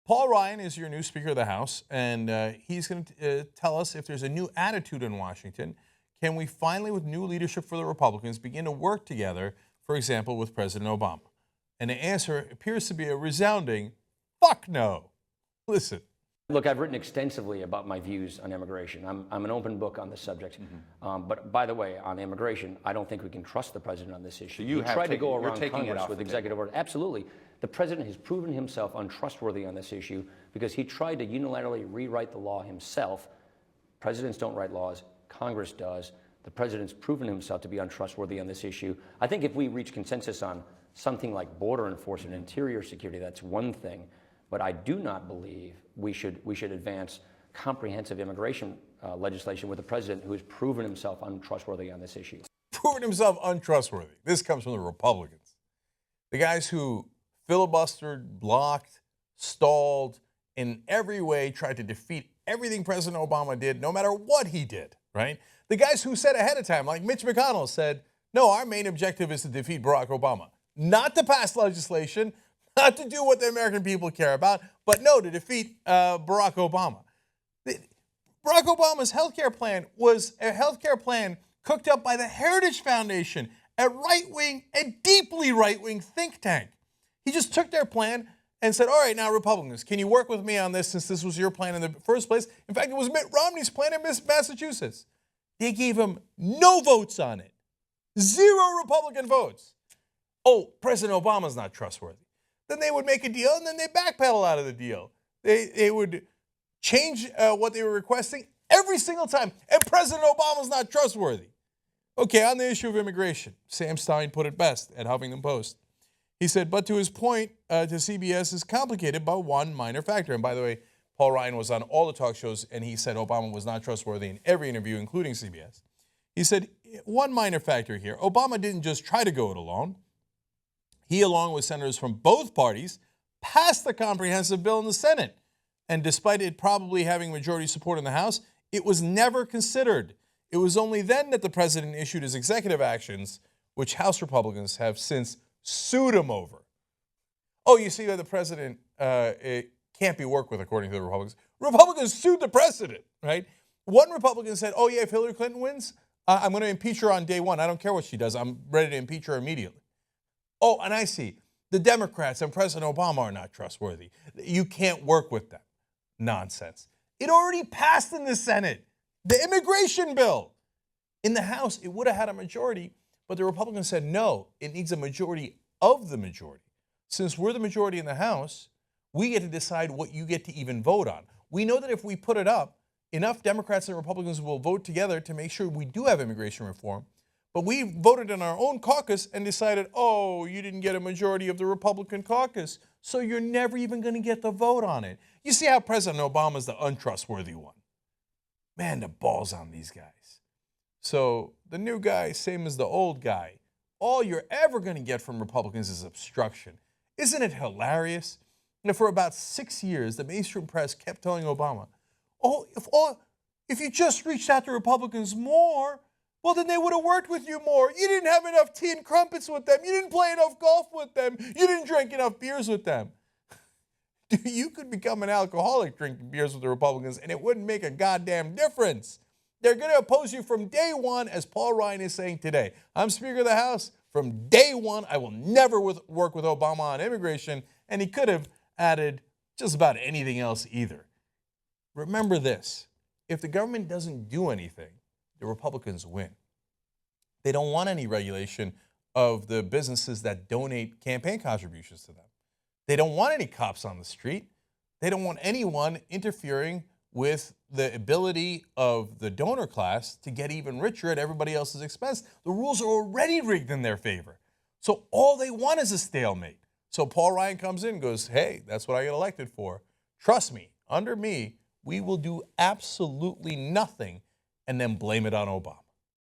Paul Ryan is your new Speaker of the House, and he's going to tell us if there's a new attitude in Washington. Can we finally, with new leadership for the Republicans, begin to work together, for example, with President Obama? And the answer appears to be a resounding fuck no. Listen. Look, I've written extensively about my views on immigration. I'm an open book on this subject. But by the way, on immigration, I don't think we can trust the president on this issue. So you he tried to go you're around taking Congress with executive order. Absolutely. The president has proven himself untrustworthy on this issue because he tried to unilaterally rewrite the law himself. Presidents don't write laws. Congress does. The president's proven himself to be untrustworthy on this issue. I think if we reach consensus on something like border enforcement, interior security, that's one thing. But I do not believe we should advance comprehensive immigration legislation with a president who has proven himself untrustworthy on this issue. Proven himself untrustworthy. This comes from the Republicans. The guys who filibustered, blocked, stalled, in every way tried to defeat everything President Obama did, no matter what he did, right? The guys who said ahead of time, like Mitch McConnell said, no, our main objective is to defeat Barack Obama. Not to pass legislation, not to do what the American people care about, but no, to defeat Barack Obama. Barack Obama's health care plan was a health care plan cooked up by the Heritage Foundation, a right-wing, a deeply right-wing think tank. He just took their plan and said, all right, now Republicans, can you work with me on this since this was your plan in the first place? In fact, it was Mitt Romney's plan in Massachusetts. They gave him no votes on it. 0 Republican votes. Oh, President Obama's not trustworthy. Then they would make a deal, and then they backpedal out of the deal. They would change what they were requesting every single time, and President Obama's not trustworthy. Okay, on the issue of immigration, Sam Stein put it best at Huffington Post. He said, but to his point, to CBS is complicated by one minor factor. And by the way, Paul Ryan was on all the talk shows, and he said Obama was not trustworthy in every interview, including CBS. He said, one minor factor here, Obama didn't just try to go it alone. He, along with senators from both parties, passed the comprehensive bill in the Senate. And despite it probably having majority support in the House, it was never considered. It was only then that the president issued his executive actions, which House Republicans have since sued him over. Oh, you see that the president can't be worked with, according to the Republicans. Republicans sued the president, right? One Republican said, oh, yeah, if Hillary Clinton wins, I'm going to impeach her on day one. I don't care what she does. I'm ready to impeach her immediately. Oh, and I see. The Democrats and President Obama are not trustworthy. You can't work with them. Nonsense. It already passed in the Senate. The immigration bill. In the House, it would have had a majority, but the Republicans said, no, it needs a majority of the majority. Since we're the majority in the House, we get to decide what you get to even vote on. We know that if we put it up, enough Democrats and Republicans will vote together to make sure we do have immigration reform. But we voted in our own caucus and decided, oh, you didn't get a majority of the Republican caucus, so you're never even going to get the vote on it. You see how President Obama's the untrustworthy one. Man, the balls on these guys. So the new guy, same as the old guy. All you're ever going to get from Republicans is obstruction. Isn't it hilarious? And for about 6 years, the mainstream press kept telling Obama, oh, if you just reached out to Republicans more, well, then they would have worked with you more. You didn't have enough tea and crumpets with them. You didn't play enough golf with them. You didn't drink enough beers with them. You could become an alcoholic drinking beers with the Republicans, and it wouldn't make a goddamn difference. They're going to oppose you from day one, as Paul Ryan is saying today. I'm Speaker of the House. From day one, I will never work with Obama on immigration, and he could have added just about anything else either. Remember this. If the government doesn't do anything, the Republicans win. They don't want any regulation of the businesses that donate campaign contributions to them. They don't want any cops on the street. They don't want anyone interfering with the ability of the donor class to get even richer at everybody else's expense. The rules are already rigged in their favor. So all they want is a stalemate. So Paul Ryan comes in and goes, hey, that's what I get elected for. Trust me, under me, we will do absolutely nothing and then blame it on Obama.